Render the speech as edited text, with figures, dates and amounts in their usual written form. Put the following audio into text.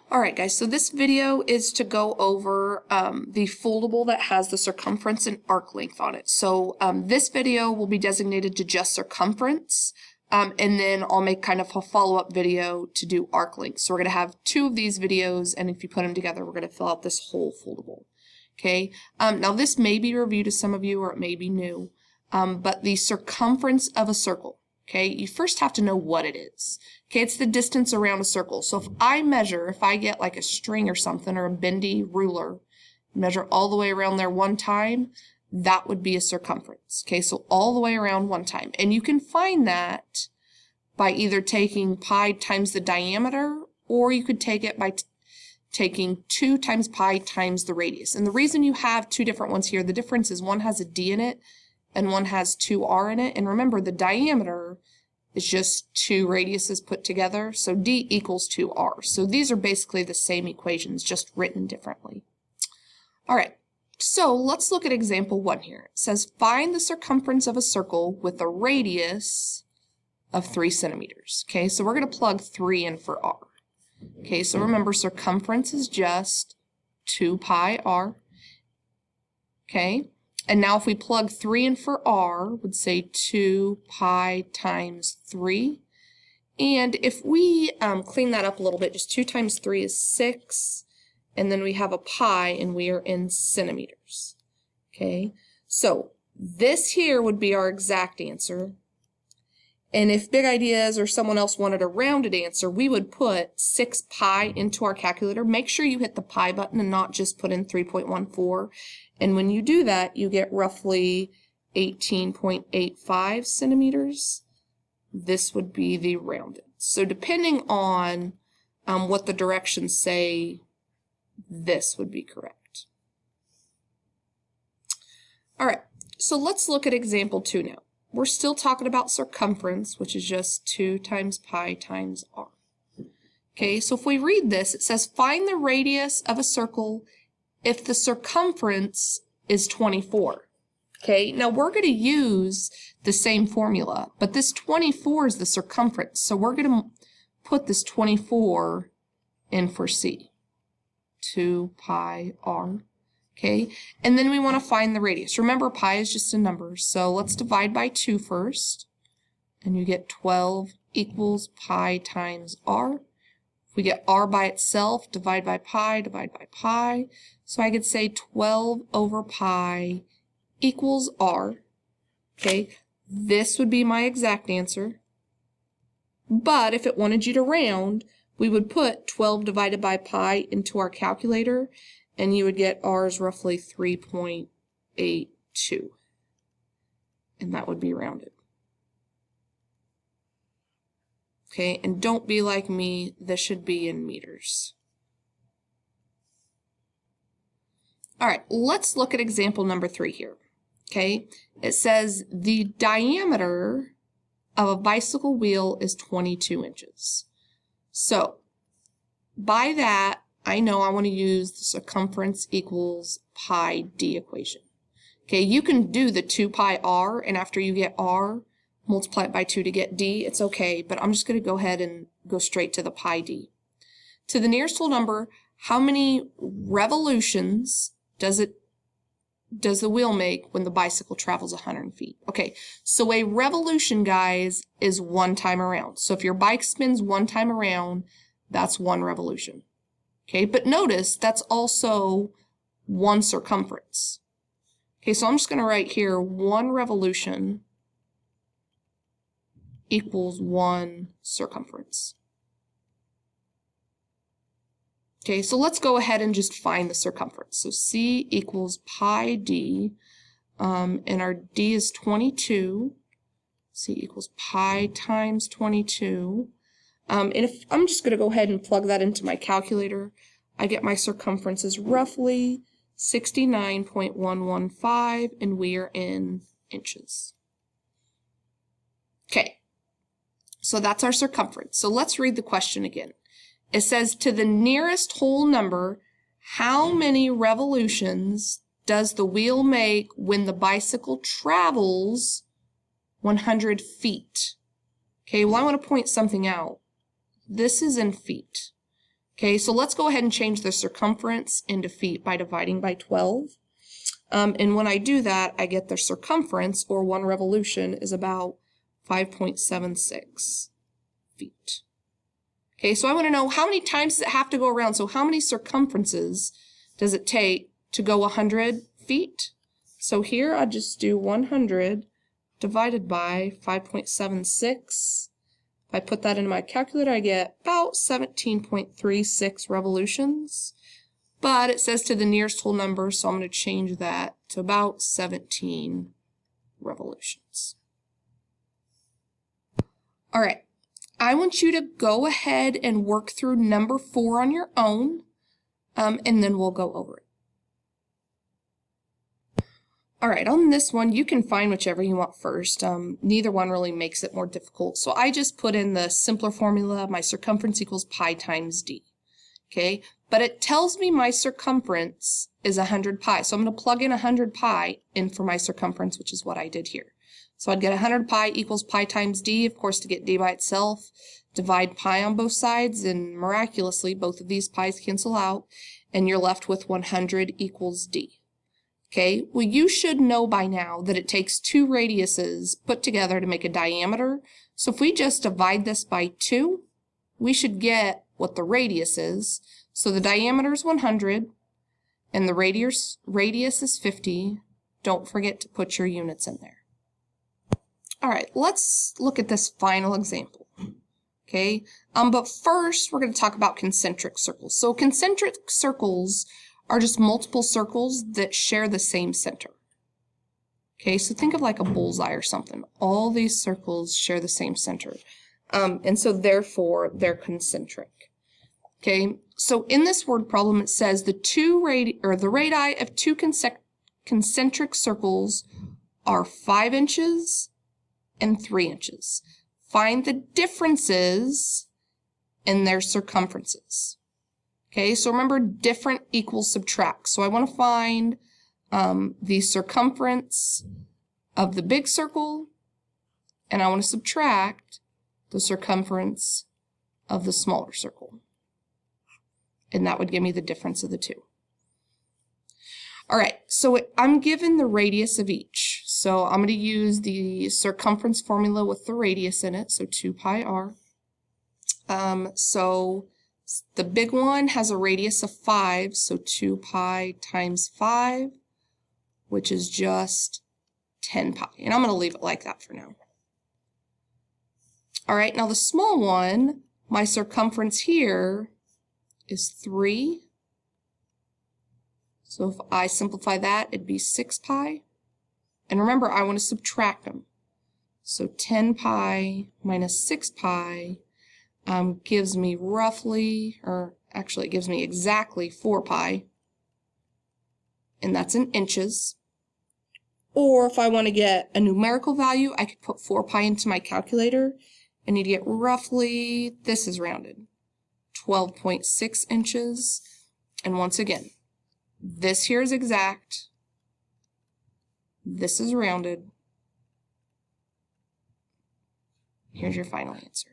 Alright guys, so this video is to go over the foldable that has the circumference and arc length on it. So this video will be designated to just circumference, and then I'll make kind of a follow-up video to do arc length. So we're going to have two of these videos, and if you put them together, we're going to fill out this whole foldable. Okay, now this may be reviewed to some of you, or it may be new, but the circumference of a circle. Okay, you first have to know what it is. Okay, it's the distance around a circle. So if I get like a string or something or a bendy ruler, measure all the way around there one time, that would be a circumference. Okay, so all the way around one time. And you can find that by either taking pi times the diameter, or you could take it by taking 2 times pi times the radius. And the reason you have two different ones here, the difference is one has a d in it, and one has 2r in it. And remember, the diameter is just two radiuses put together, so d equals 2r. So these are basically the same equations, just written differently. All right, so let's look at example 1 here. It says, find the circumference of a circle with a radius of 3 centimeters. Okay, so we're going to plug 3 in for r. Okay, so remember, circumference is just 2 pi r. Okay. And now if we plug 3 in for r, would say 2 pi times 3. And if we clean that up a little bit, just 2 times 3 is 6. And then we have a pi, and we are in centimeters. Okay, so this here would be our exact answer. And if Big Ideas or someone else wanted a rounded answer, we would put 6 pi into our calculator. Make sure you hit the pi button and not just put in 3.14. And when you do that, you get roughly 18.85 centimeters. This would be the rounded. So depending on what the directions say, this would be correct. All right, so let's look at example 2 now. We're still talking about circumference, which is just 2 times pi times r. Okay, so if we read this, it says find the radius of a circle if the circumference is 24. Okay, now we're going to use the same formula, but this 24 is the circumference, so we're going to put this 24 in for C. 2 pi r. Okay, and then we want to find the radius. Remember, pi is just a number, so let's divide by 2 first, and you get 12 equals pi times r. If we get r by itself, divide by pi, so I could say 12 over pi equals r. Okay, this would be my exact answer, but if it wanted you to round, we would put 12 divided by pi into our calculator, and you would get r is roughly 3.82. And that would be rounded. Okay, and don't be like me, this should be in meters. All right, let's look at example number 3 here. Okay, it says the diameter of a bicycle wheel is 22 inches. So, by that, I know I want to use the circumference equals pi d equation. Okay, you can do the 2 pi r, and after you get r, multiply it by 2 to get d. It's okay, but I'm just going to go ahead and go straight to the pi d. To the nearest whole number, how many revolutions does the wheel make when the bicycle travels 100 feet? Okay, so a revolution, guys, is 1 time around. So if your bike spins 1 time around, that's 1 revolution. Okay, but notice that's also 1 circumference. Okay, so I'm just going to write here 1 revolution equals 1 circumference. Okay, so let's go ahead and just find the circumference. So C equals pi d, and our d is 22. C equals pi times 22. And if I'm just going to go ahead and plug that into my calculator, I get my circumference is roughly 69.115, and we are in inches. Okay, so that's our circumference. So let's read the question again. It says, to the nearest whole number, how many revolutions does the wheel make when the bicycle travels 100 feet? Okay, well, I want to point something out. This is in feet. Okay, so let's go ahead and change the circumference into feet by dividing by 12. And when I do that, I get the circumference, or 1 revolution, is about 5.76 feet. Okay, so I want to know how many times does it have to go around? So how many circumferences does it take to go 100 feet? So here I'll just do 100 divided by 5.76. If I put that into my calculator, I get about 17.36 revolutions. But it says to the nearest whole number, so I'm going to change that to about 17 revolutions. All right, I want you to go ahead and work through number 4 on your own, and then we'll go over it. All right, on this one, you can find whichever you want first. Neither one really makes it more difficult. So I just put in the simpler formula, my circumference equals pi times d. Okay, but it tells me my circumference is 100 pi. So I'm going to plug in 100 pi in for my circumference, which is what I did here. So I'd get 100 pi equals pi times d. Of course, to get d by itself, divide pi on both sides, and miraculously, both of these pi's cancel out, and you're left with 100 equals d. Okay, well, you should know by now that it takes 2 radiuses put together to make a diameter. So if we just divide this by 2, we should get what the radius is. So the diameter is 100, and the radius is 50. Don't forget to put your units in there. All right, let's look at this final example. Okay, but first we're going to talk about concentric circles. So concentric circles are just multiple circles that share the same center. Okay, so think of like a bullseye or something. All these circles share the same center. And so therefore they're concentric. Okay, so in this word problem it says the radii of 2 concentric circles are 5 inches and 3 inches. Find the differences in their circumferences. Okay, so remember, different equals subtract. So I want to find the circumference of the big circle, and I want to subtract the circumference of the smaller circle. And that would give me the difference of the two. All right, so I'm given the radius of each. So I'm going to use the circumference formula with the radius in it, so 2 pi r. So the big one has a radius of 5, so 2 pi times 5, which is just 10 pi. And I'm going to leave it like that for now. All right, now the small one, my circumference here is 3. So if I simplify that, it'd be 6 pi. And remember, I want to subtract them. So 10 pi minus 6 pi gives me roughly, or actually it gives me exactly 4 pi. And that's in inches. Or if I want to get a numerical value, I could put 4 pi into my calculator, and you'd get roughly, this is rounded, 12.6 inches. And once again, this here is exact, this is rounded. Here's your final answer.